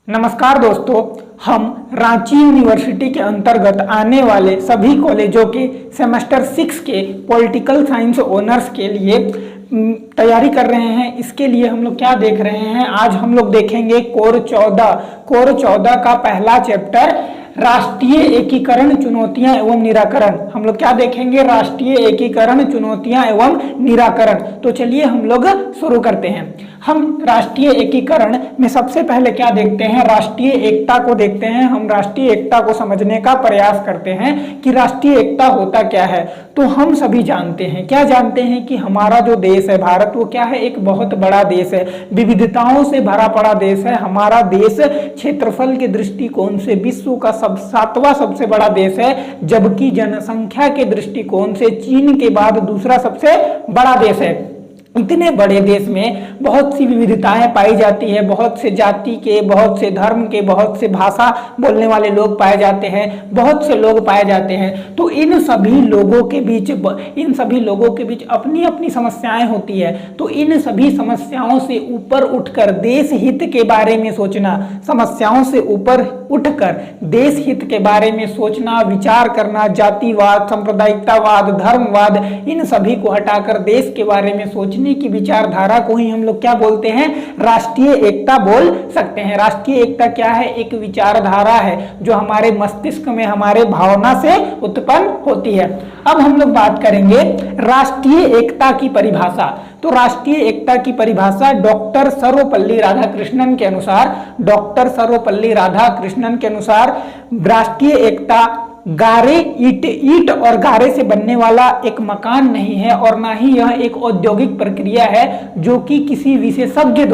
नमस्कार दोस्तों, हम रांची यूनिवर्सिटी के अंतर्गत आने वाले सभी कॉलेजों के सेमेस्टर 6 के पॉलिटिकल साइंस ऑनर्स के लिए तैयारी कर रहे हैं। इसके लिए हम लोग क्या देख रहे हैं, आज हम लोग देखेंगे कोर 14 का पहला चैप्टर राष्ट्रीय एकीकरण चुनौतियां एवं निराकरण। हम लोग क्या देखेंगे, राष्ट्रीय एकीकरण चुनौतियां एवं निराकरण। तो चलिए हम लोग शुरू करते हैं। हम राष्ट्रीय एकीकरण में सबसे पहले क्या देखते हैं, राष्ट्रीय एकता को देखते हैं। हम राष्ट्रीय एकता को समझने का प्रयास करते हैं कि राष्ट्रीय एकता होता क्या है। तो हम सभी जानते हैं, क्या जानते हैं कि हमारा जो देश है भारत, वो क्या है, एक बहुत बड़ा देश है, विविधताओं से भरा पड़ा देश है। हमारा देश क्षेत्रफल के दृष्टिकोण से विश्व का 7वां सबसे बड़ा देश है, जबकि जनसंख्या के दृष्टिकोण से चीन के बाद दूसरा सबसे बड़ा देश है। इतने बड़े देश में बहुत सी विविधताएं पाई जाती है, बहुत से जाति के, बहुत से धर्म के, बहुत से भाषा बोलने वाले लोग पाए जाते हैं, बहुत से लोग पाए जाते हैं। तो इन सभी लोगों के बीच अपनी अपनी समस्याएं होती है। तो इन सभी समस्याओं से ऊपर उठकर देश हित के बारे में सोचना, समस्याओं से ऊपर उठकर देश हित के बारे में सोचना, विचार करना, जातिवाद, सांप्रदायिकतावाद, धर्मवाद, इन सभी को हटाकर देश के बारे में सोचने की विचारधारा को ही हम लोग क्या बोलते हैं, राष्ट्रीय एकता बोल सकते हैं। राष्ट्रीय एकता क्या है, एक विचारधारा है जो हमारे मस्तिष्क में, हमारे भावना से उत्पन्न होती है। अब हम लोग बात करेंगे राष्ट्रीय एकता की परिभाषा। तो राष्ट्रीय एकता की परिभाषा डॉक्टर सर्वपल्ली राधाकृष्णन के अनुसार राष्ट्रीय एकता गारे, ईट और गारे से बनने वाला एक मकान नहीं है, और ना ही यह एक औद्योगिक प्रक्रिया है जो कि किसी विशेषज्ञ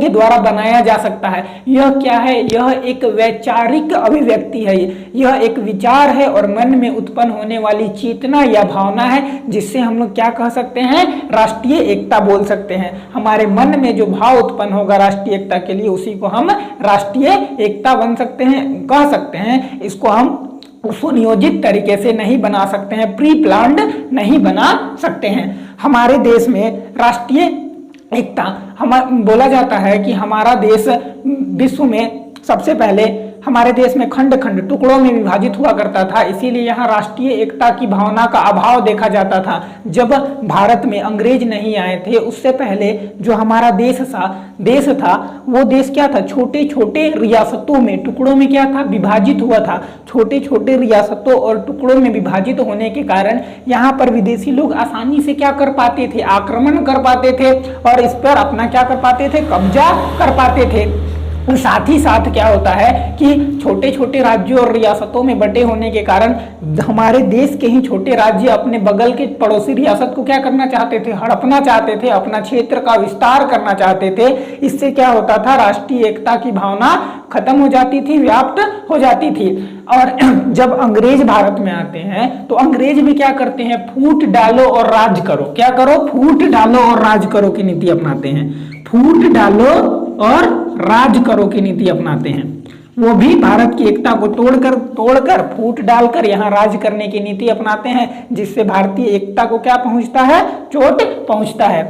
द्वारा बनाया जा सकता है। यह क्या है, यह एक वैचारिक अभिव्यक्ति है, यह एक विचार है और मन में उत्पन्न होने वाली चेतना या भावना है, जिससे हम लोग क्या कह सकते हैं, राष्ट्रीय एकता बोल सकते हैं। हमारे मन में जो भाव उत्पन्न होगा राष्ट्रीय एकता के लिए, उसी को हम राष्ट्रीय एकता कह सकते हैं। इसको हम सुनियोजित तरीके से नहीं बना सकते हैं, प्री प्लान्ड नहीं बना सकते हैं। हमारे देश में राष्ट्रीय एकता बोला जाता है कि हमारा देश विश्व में सबसे पहले हमारे देश में खंड खंड टुकड़ों में विभाजित हुआ करता था, इसीलिए यहाँ राष्ट्रीय एकता की भावना का अभाव देखा जाता था। जब भारत में अंग्रेज नहीं आए थे, उससे पहले जो हमारा देश था वो देश क्या था, छोटे छोटे रियासतों में, टुकड़ों में क्या था, विभाजित हुआ था। छोटे छोटे रियासतों और टुकड़ों में विभाजित होने के कारण यहाँ पर विदेशी लोग आसानी से क्या कर पाते थे, आक्रमण कर पाते थे और इस पर अपना क्या कर पाते थे, कब्जा कर पाते थे। साथ ही साथ क्या होता है कि छोटे छोटे राज्यों और रियासतों में बटे होने के कारण हमारे देश के ही छोटे राज्य अपने बगल के पड़ोसी रियासत को क्या करना चाहते थे, हड़पना चाहते थे, अपना क्षेत्र का विस्तार करना चाहते थे। इससे क्या होता था, राष्ट्रीय एकता की भावना खत्म हो जाती थी, व्याप्त हो जाती थी। और जब अंग्रेज भारत में आते हैं तो अंग्रेज भी क्या करते हैं, फूट डालो और राज करो। क्या करो, फूट डालो और राज करो की नीति अपनाते हैं। फूट डालो और राज करो की नीति अपनाते हैं। वो भी भारत की एकता को तोड़कर फूट डालकर यहाँ राज करने की नीति अपनाते हैं, जिससे भारतीय एकता को क्या पहुंचता है, चोट पहुंचता है।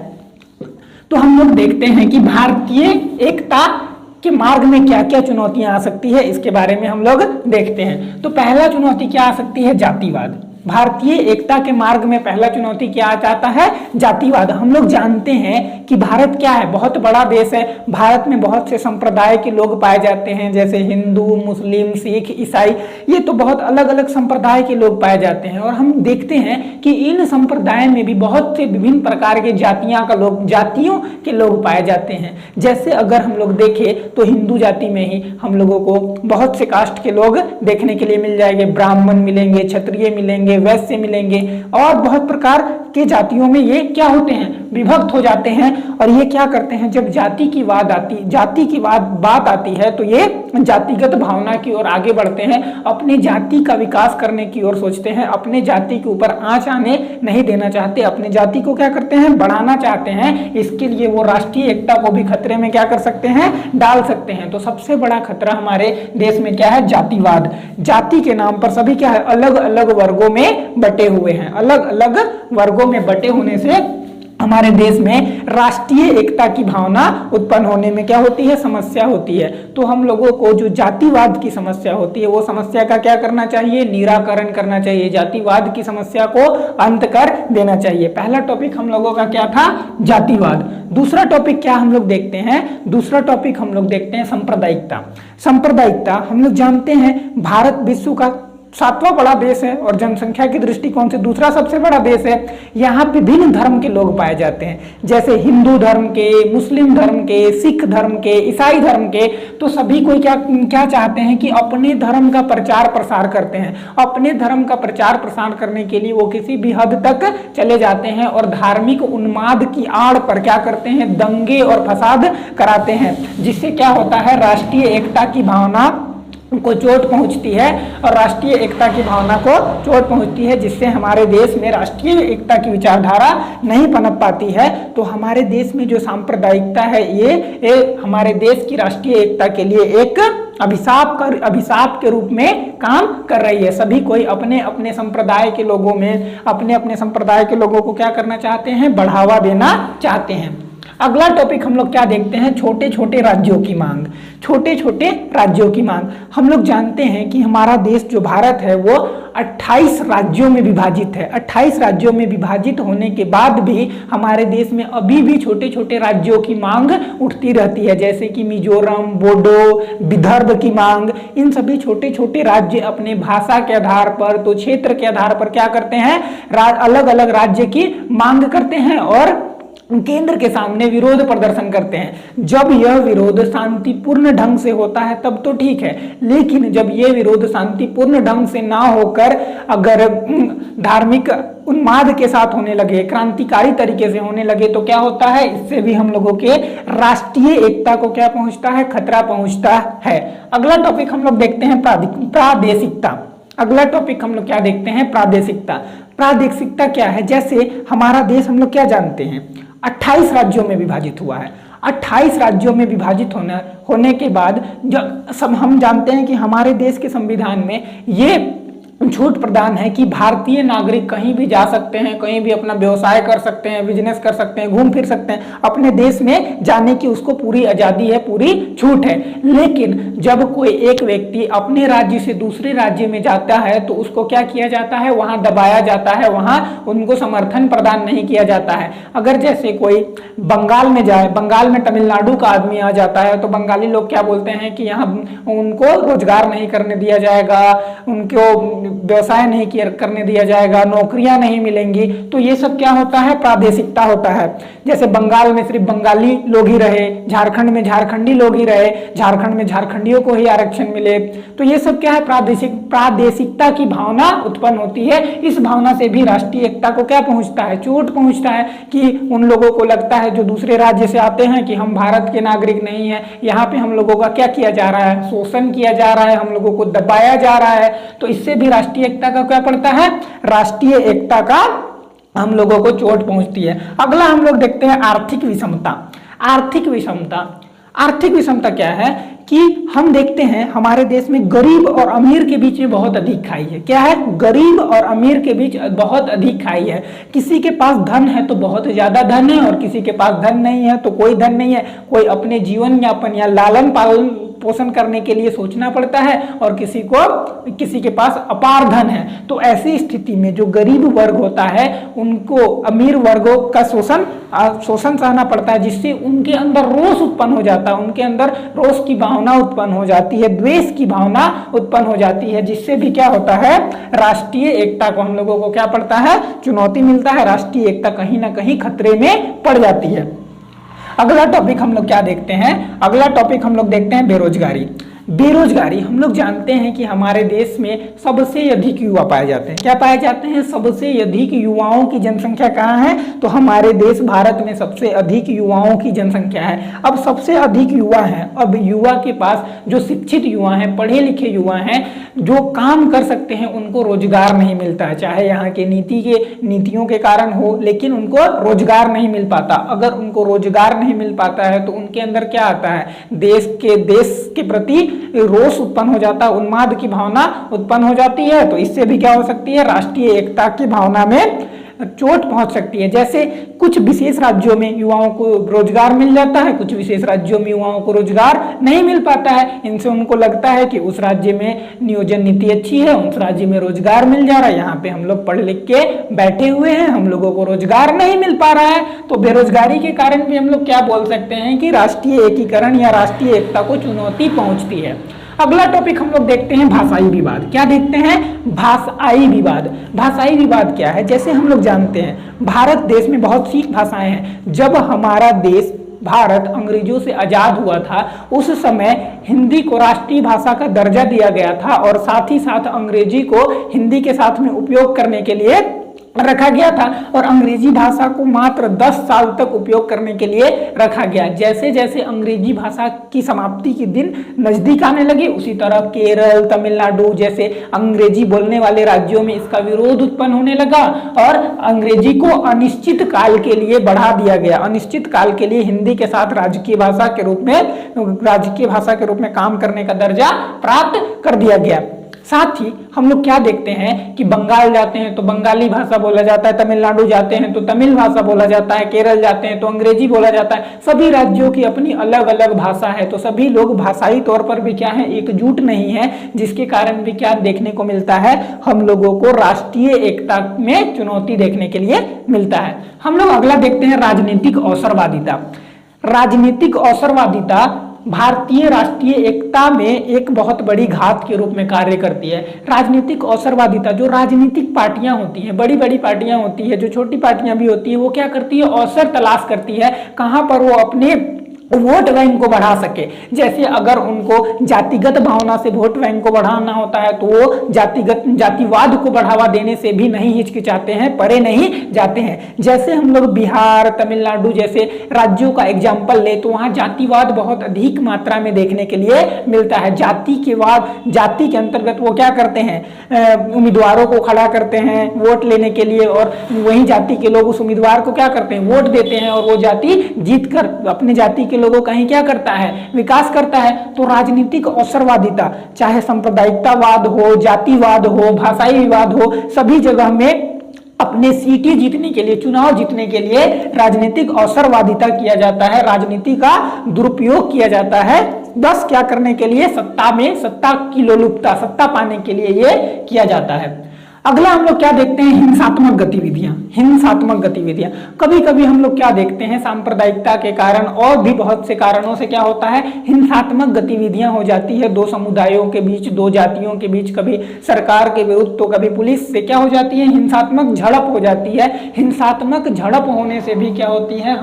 तो हम लोग देखते हैं कि भारतीय एकता के मार्ग में क्या क्या चुनौतियां आ सकती है, इसके बारे में हम लोग देखते हैं। तो पहला चुनौती क्या आ सकती है, जातिवाद। भारतीय एकता के मार्ग में पहला चुनौती क्या आ जाता है, जातिवाद। हम लोग जानते हैं कि भारत क्या है, बहुत बड़ा देश है। भारत में बहुत से संप्रदाय के लोग पाए जाते हैं, जैसे हिंदू, मुस्लिम, सिख, ईसाई, ये तो बहुत अलग अलग संप्रदाय के लोग पाए जाते हैं। और हम देखते हैं कि इन संप्रदाय में भी बहुत से विभिन्न प्रकार के जातियों के लोग पाए जाते हैं। जैसे अगर हम लोग देखें तो हिंदू जाति में ही हम लोगों को बहुत से कास्ट के लोग देखने के लिए मिल जाएंगे, ब्राह्मण मिलेंगे, क्षत्रिय मिलेंगे, वैश्य मिलेंगे, और बहुत प्रकार के जातियों में ये क्या होते हैं, विभक्त हो जाते हैं। और ये क्या करते हैं, जब जाति की बात आती है तो ये जातिगत भावना की ओर आगे बढ़ते हैं, अपने जाति का विकास करने की ओर सोचते हैं, अपने जाति के ऊपर आंच आने नहीं देना चाहते, अपने जाति को क्या करते हैं, बढ़ाना चाहते हैं। इसके लिए वो राष्ट्रीय एकता को भी खतरे में क्या कर सकते हैं, डाल सकते हैं। तो सबसे बड़ा खतरा हमारे देश में क्या है, जातिवाद। जाति के नाम पर सभी क्या है, अलग अलग वर्गों में बटे हुए हैं। अलग अलग वर्गों में बटे होने से हमारे देश में राष्ट्रीय एकता की भावना उत्पन्न होने में क्या होती है, समस्या होती है। तो हम लोगों को जो जातिवाद की समस्या होती है वो समस्या का क्या करना चाहिए, निराकरण करना चाहिए। जातिवाद की समस्या को अंत कर देना चाहिए। पहला टॉपिक हम लोगों का क्या था, जातिवाद। दूसरा टॉपिक क्या हम लोग देखते हैं, दूसरा टॉपिक हम लोग देखते हैं सांप्रदायिकता। सांप्रदायिकता हम लोग जानते हैं भारत विश्व का 7वां बड़ा देश है और जनसंख्या के दृष्टिकोण से दूसरा सबसे बड़ा देश है। यहाँ विभिन्न धर्म के लोग पाए जाते हैं, जैसे हिंदू धर्म के, मुस्लिम धर्म के, सिख धर्म के, ईसाई धर्म के। तो सभी कोई क्या चाहते हैं कि अपने धर्म का प्रचार प्रसार करते हैं। अपने धर्म का प्रचार प्रसार करने के लिए वो किसी भी हद तक चले जाते हैं और धार्मिक उन्माद की आड़ पर क्या करते हैं, दंगे और फसाद कराते हैं, जिससे क्या होता है, राष्ट्रीय एकता की भावना को चोट पहुंचती है और राष्ट्रीय एकता की भावना को चोट पहुंचती है, जिससे हमारे देश में राष्ट्रीय एकता की विचारधारा नहीं पनप पाती है। तो हमारे देश में जो सांप्रदायिकता है ये हमारे देश की राष्ट्रीय एकता के लिए एक अभिशाप के रूप में काम कर रही है। सभी कोई अपने अपने संप्रदाय के लोगों में, अपने अपने संप्रदाय के लोगों को क्या करना चाहते हैं, बढ़ावा देना चाहते हैं। अगला टॉपिक हम लोग क्या देखते हैं, छोटे छोटे राज्यों की मांग। छोटे छोटे राज्यों की मांग, हम लोग जानते हैं कि हमारा देश जो भारत है वो 28 राज्यों में विभाजित है। 28 राज्यों में विभाजित होने के बाद भी हमारे देश में अभी भी छोटे छोटे राज्यों की मांग उठती रहती है, जैसे कि मिजोरम, बोडो, विदर्भ की मांग। इन सभी छोटे छोटे राज्य अपने भाषा के आधार पर, तो क्षेत्र के आधार पर क्या करते हैं, अलग अलग राज्य की मांग करते हैं और केंद्र के सामने विरोध प्रदर्शन करते हैं। जब यह विरोध शांतिपूर्ण ढंग से होता है तब तो ठीक है, लेकिन जब यह विरोध शांतिपूर्ण ढंग से ना होकर अगर धार्मिक उन्माद के साथ होने लगे, क्रांतिकारी तरीके से होने लगे, तो क्या होता है, इससे भी हम लोगों के राष्ट्रीय एकता को क्या पहुंचता है, खतरा पहुंचता है। अगला टॉपिक हम लोग देखते हैं प्रादेशिकता। अगला टॉपिक हम लोग क्या देखते हैं, प्रादेशिकता। प्रादेशिकता क्या है, जैसे हमारा देश हम लोग क्या जानते हैं, 28 राज्यों में विभाजित हुआ है। 28 राज्यों में विभाजित होने के बाद सब हम जानते हैं कि हमारे देश के संविधान में ये छूट प्रदान है कि भारतीय नागरिक कहीं भी जा सकते हैं, कहीं भी अपना व्यवसाय कर सकते हैं, बिजनेस कर सकते हैं, घूम फिर सकते हैं, अपने देश में जाने की उसको पूरी आजादी है, पूरी छूट है। लेकिन जब कोई एक व्यक्ति अपने राज्य से दूसरे राज्य में जाता है तो उसको क्या किया जाता है, वहां दबाया जाता है, वहां उनको समर्थन प्रदान नहीं किया जाता है। अगर जैसे कोई बंगाल में जाए, बंगाल में तमिलनाडु का आदमी आ जाता है तो बंगाली लोग क्या बोलते हैं कि यहाँ उनको रोजगार नहीं करने दिया जाएगा, उनको व्यवसाय नहीं करने दिया जाएगा, नौकरियां नहीं मिलेंगी। तो ये सब क्या होता है, प्रादेशिकता होता है। जैसे बंगाल में सिर्फ बंगाली लोग ही रहे, झारखंड में झारखंडी लोग ही रहे, झारखंड में झारखंडियों को ही आरक्षण मिले। तो ये सब क्या है, प्रादेशिकता की भावना उत्पन्न होती है। इस भावना से भी राष्ट्रीय एकता को क्या पहुंचता है, चोट पहुंचता है कि उन लोगों को लगता है जो दूसरे राज्य से आते हैं कि हम भारत के नागरिक नहीं है, यहाँ पे हम लोगों का क्या किया जा रहा है, शोषण किया जा रहा है, हम लोगों को दबाया जा रहा है। तो इससे भी राष्ट्रीय एकता का क्या पड़ता है, राष्ट्रीय एकता का हम लोगों को चोट पहुंचती है। अगला हम लोग देखते हैं आर्थिक विषमता। आर्थिक विषमता, आर्थिक विषमता क्या है कि हम देखते हैं हमारे देश में गरीब और अमीर के बीच में बहुत अधिक खाई है। क्या है, गरीब और अमीर के बीच बहुत अधिक खाई है। किसी के पास धन है तो बहुत ज्यादा धन है और किसी के पास धन नहीं है तो कोई धन नहीं है। कोई अपने जीवन यापन या लालन पालन पोषण करने के लिए सोचना पड़ता है और किसी के पास अपार धन है। तो ऐसी स्थिति में जो गरीब वर्ग होता है उनको अमीर वर्गों का शोषण सहना पड़ता है, जिससे उनके अंदर रोष उत्पन्न हो जाता है, उनके अंदर रोष की भावना उत्पन्न हो जाती है, द्वेष की भावना उत्पन्न हो जाती है, जिससे भी क्या होता है, राष्ट्रीय एकता को हम लोगों को क्या पड़ता है, चुनौती मिलता है। राष्ट्रीय एकता कहीं ना कहीं खतरे में पड़ जाती है। अगला टॉपिक हम लोग क्या देखते हैं, अगला टॉपिक हम लोग देखते हैं बेरोजगारी। बेरोजगारी, हम लोग जानते हैं कि हमारे देश में सबसे अधिक युवा पाए जाते हैं। क्या पाए जाते हैं, सबसे अधिक युवाओं की जनसंख्या कहाँ है, तो हमारे देश भारत में सबसे अधिक युवाओं की जनसंख्या है। अब सबसे अधिक युवा हैं, अब युवा के पास जो शिक्षित युवा हैं, पढ़े लिखे युवा हैं, जो काम कर सकते हैं, उनको रोजगार नहीं मिलता है। चाहे यहाँ के नीतियों के कारण हो, लेकिन उनको रोजगार नहीं मिल पाता। अगर उनको रोजगार नहीं मिल पाता है तो उनके अंदर क्या आता है, देश के प्रति रोष उत्पन्न हो जाता है, उन्माद की भावना उत्पन्न हो जाती है। तो इससे भी क्या हो सकती है, राष्ट्रीय एकता की भावना में चोट पहुंच सकती है। जैसे कुछ विशेष राज्यों में युवाओं को रोजगार मिल जाता है, कुछ विशेष राज्यों में युवाओं को रोजगार नहीं मिल पाता है। इनसे उनको लगता है कि उस राज्य में नियोजन नीति अच्छी है, उस राज्य में रोजगार मिल जा रहा है, यहाँ पे हम लोग पढ़ लिख के बैठे हुए हैं, हम लोगों को रोजगार नहीं मिल पा रहा है। तो बेरोजगारी के कारण भी हम लोग क्या बोल सकते हैं कि राष्ट्रीय एकीकरण या राष्ट्रीय एकता को चुनौती पहुंचती है। अगला टॉपिक हम लोग देखते हैं भाषाई विवाद। क्या देखते हैं? भाषाई विवाद। भाषाई विवाद क्या है? जैसे हम लोग जानते हैं भारत देश में बहुत सी भाषाएं हैं। जब हमारा देश भारत अंग्रेजों से आजाद हुआ था उस समय हिंदी को राष्ट्रीय भाषा का दर्जा दिया गया था और साथ ही साथ अंग्रेजी को हिंदी के साथ में उपयोग करने के लिए रखा गया था और अंग्रेजी भाषा को मात्र 10 साल तक उपयोग करने के लिए रखा गया। जैसे जैसे अंग्रेजी भाषा की समाप्ति के दिन नजदीक आने लगे उसी तरह केरल, तमिलनाडु जैसे अंग्रेजी बोलने वाले राज्यों में इसका विरोध उत्पन्न होने लगा और अंग्रेजी को अनिश्चित काल के लिए बढ़ा दिया गया। अनिश्चित काल के लिए हिंदी के साथ राजकीय भाषा के रूप में काम करने का दर्जा प्राप्त कर दिया गया। साथ ही हम लोग क्या देखते हैं कि बंगाल जाते हैं तो बंगाली भाषा बोला जाता है, तमिलनाडु जाते हैं तो तमिल भाषा बोला जाता है, केरल जाते हैं तो अंग्रेजी बोला जाता है। सभी राज्यों की अपनी अलग अलग भाषा है, तो सभी लोग भाषाई तौर पर भी क्या है, एकजुट नहीं है, जिसके कारण भी क्या देखने को मिलता है, हम लोगों को राष्ट्रीय एकता में चुनौती देखने के लिए मिलता है। हम लोग अगला देखते हैं राजनीतिक अवसरवादिता। राजनीतिक अवसरवादिता भारतीय राष्ट्रीय एकता में एक बहुत बड़ी घात के रूप में कार्य करती है। राजनीतिक अवसरवादिता, जो राजनीतिक पार्टियां होती हैं, बड़ी बड़ी पार्टियां होती है, जो छोटी पार्टियां भी होती है, वो क्या करती है, अवसर तलाश करती है कहां पर वो अपने वोट बैंक को बढ़ा सके। जैसे अगर उनको जातिगत भावना से वोट बैंक को बढ़ाना होता है तो वो जातिवाद को बढ़ावा देने से भी नहीं हिचकिचाते हैं, परे नहीं जाते हैं। जैसे हम लोग बिहार, तमिलनाडु जैसे राज्यों का एग्जाम्पल ले तो वहाँ जातिवाद बहुत अधिक मात्रा में देखने के लिए मिलता है। जाति के अंतर्गत वो क्या करते हैं, उम्मीदवारों को खड़ा करते हैं वोट लेने के लिए और वही जाति के लोग उस उम्मीदवार को क्या करते हैं, वोट देते हैं और वो जाति जीत कर अपने जाति के लोगों का ही क्या करता है, विकास करता है। तो राजनीतिक अवसरवादिता, चाहे सांप्रदायिकतावाद हो, जातिवाद हो, भाषाई विवाद हो, सभी जगह में अपने सीटें जीतने के लिए, चुनाव जीतने के लिए राजनीतिक अवसरवादिता किया जाता है, राजनीति का दुरुपयोग किया जाता है। बस क्या करने के लिए, सत्ता की लोलुपता, सत्ता पाने के लिए ये किया जाता है। अगला हम लोग क्या देखते हैं, हिंसात्मक गतिविधियां। हिंसात्मक गतिविधियां कभी कभी हम लोग क्या देखते हैं, सांप्रदायिकता के कारण और भी बहुत से कारणों से क्या होता है, हिंसात्मक गतिविधियां हो जाती है दो समुदायों के बीच, दो जातियों के बीच, कभी सरकार के विरुद्ध तो कभी पुलिस से क्या हो जाती है, हिंसात्मक झड़प हो जाती है। हिंसात्मक झड़प होने से भी क्या होती है,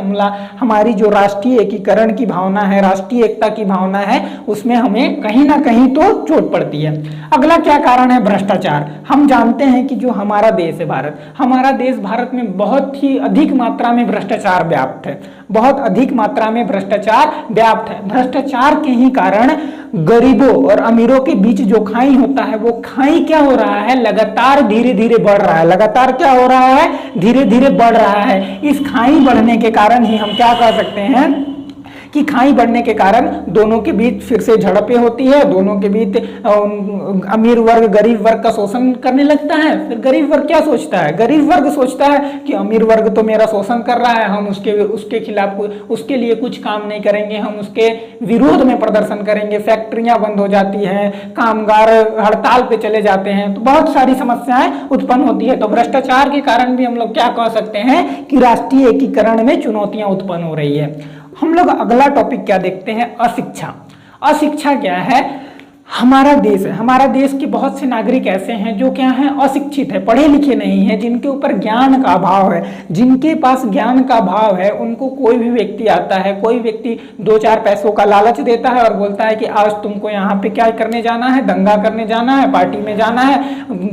हमारी जो राष्ट्रीय एकीकरण की भावना है, राष्ट्रीय एकता की भावना है, उसमें हमें कहीं ना कहीं तो चोट पड़ती है। अगला क्या कारण है, भ्रष्टाचार। हम जानते हैं कि जो हमारा देश है भारत, हमारा देश भारत में बहुत ही अधिक मात्रा में भ्रष्टाचार व्याप्त है, बहुत अधिक मात्रा में भ्रष्टाचार व्याप्त है। भ्रष्टाचार के ही कारण गरीबों और अमीरों के बीच जो खाई होता है, वो खाई क्या हो रहा है, लगातार धीरे धीरे बढ़ रहा है। लगातार क्या हो रहा है, धीरे धीरे बढ़ रहा है। इस खाई बढ़ने के कारण ही हम क्या कह सकते हैं कि खाई बढ़ने के कारण दोनों के बीच फिर से झड़पें होती है, दोनों के बीच अमीर वर्ग गरीब वर्ग का शोषण करने लगता है। फिर गरीब वर्ग क्या सोचता है, गरीब वर्ग सोचता है कि अमीर वर्ग तो मेरा शोषण कर रहा है, हम उसके खिलाफ उसके लिए कुछ काम नहीं करेंगे, हम उसके विरोध में प्रदर्शन करेंगे। फैक्ट्रियां बंद हो जाती हैं, कामगार हड़ताल पे चले जाते हैं, तो बहुत सारी समस्याएं उत्पन्न होती है। तो भ्रष्टाचार के कारण भी हम लोग क्या कह सकते हैं कि राष्ट्रीय एकीकरण में चुनौतियां उत्पन्न हो रही है। हम लोग अगला टॉपिक क्या देखते हैं, अशिक्षा। अशिक्षा क्या है, हमारा देश है, हमारा देश के बहुत से नागरिक ऐसे हैं जो क्या हैं, अशिक्षित है, पढ़े लिखे नहीं है, जिनके ऊपर ज्ञान का अभाव है। जिनके पास ज्ञान का अभाव है उनको कोई भी व्यक्ति आता है, कोई व्यक्ति 2-4 पैसों का लालच देता है और बोलता है कि आज तुमको यहाँ पे क्या करने जाना है, दंगा करने जाना है, पार्टी में जाना है,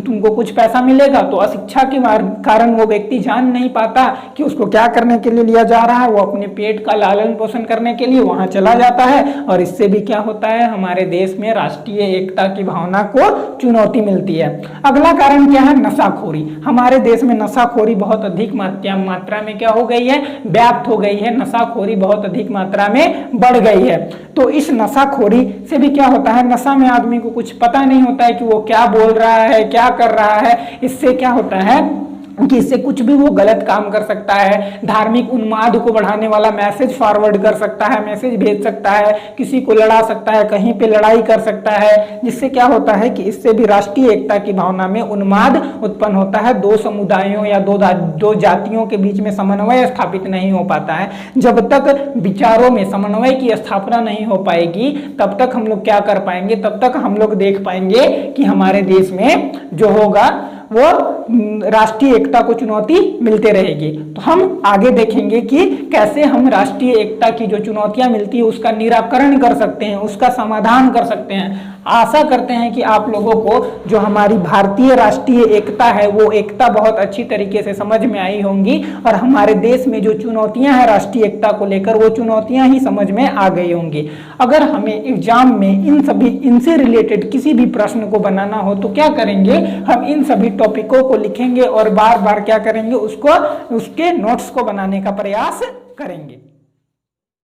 तुमको कुछ पैसा मिलेगा। तो अशिक्षा के कारण वो व्यक्ति जान नहीं पाता कि उसको क्या करने के लिए लिया जा रहा है, वो अपने पेट का लालन पोषण करने के लिए वहां चला जाता है और इससे भी क्या होता है, हमारे देश में राष्ट्रीय एकता की भावना को चुनौती मिलती है। अगला कारण क्या है, नशाखोरी। हमारे देश में नशाखोरी बहुत अधिक मात्रा में क्या हो गई है, व्याप्त हो गई है। नशाखोरी बहुत अधिक मात्रा में बढ़ गई है। तो इस नशाखोरी से भी क्या होता है, नशा में आदमी को कुछ पता नहीं होता है कि वो क्या बोल रहा है, क्या कर रहा है। इससे क्या होता है, कि इससे कुछ भी वो गलत काम कर सकता है, धार्मिक उन्माद को बढ़ाने वाला मैसेज फॉरवर्ड कर सकता है, मैसेज भेज सकता है, किसी को लड़ा सकता है, कहीं पे लड़ाई कर सकता है, जिससे क्या होता है कि इससे भी राष्ट्रीय एकता की भावना में उन्माद उत्पन्न होता है। दो समुदायों या दो जातियों के बीच में समन्वय स्थापित नहीं हो पाता है। जब तक विचारों में समन्वय की स्थापना नहीं हो पाएगी तब तक हम लोग क्या कर पाएंगे, तब तक हम लोग देख पाएंगे कि हमारे देश में जो होगा वो राष्ट्रीय एकता को चुनौती मिलते रहेगी। तो हम आगे देखेंगे कि कैसे हम राष्ट्रीय एकता की जो चुनौतियां मिलती है उसका निराकरण कर सकते हैं, उसका समाधान कर सकते हैं। आशा करते हैं कि आप लोगों को जो हमारी भारतीय राष्ट्रीय एकता है वो एकता बहुत अच्छी तरीके से समझ में आई होंगी और हमारे देश में जो चुनौतियां हैं राष्ट्रीय एकता को लेकर वो चुनौतियां ही समझ में आ गई होंगी। अगर हमें एग्जाम में इनसे रिलेटेड किसी भी प्रश्न को बनाना हो तो क्या करेंगे, हम इन सभी टॉपिकों को लिखेंगे और बार बार क्या करेंगे, उसके नोट्स को बनाने का प्रयास करेंगे।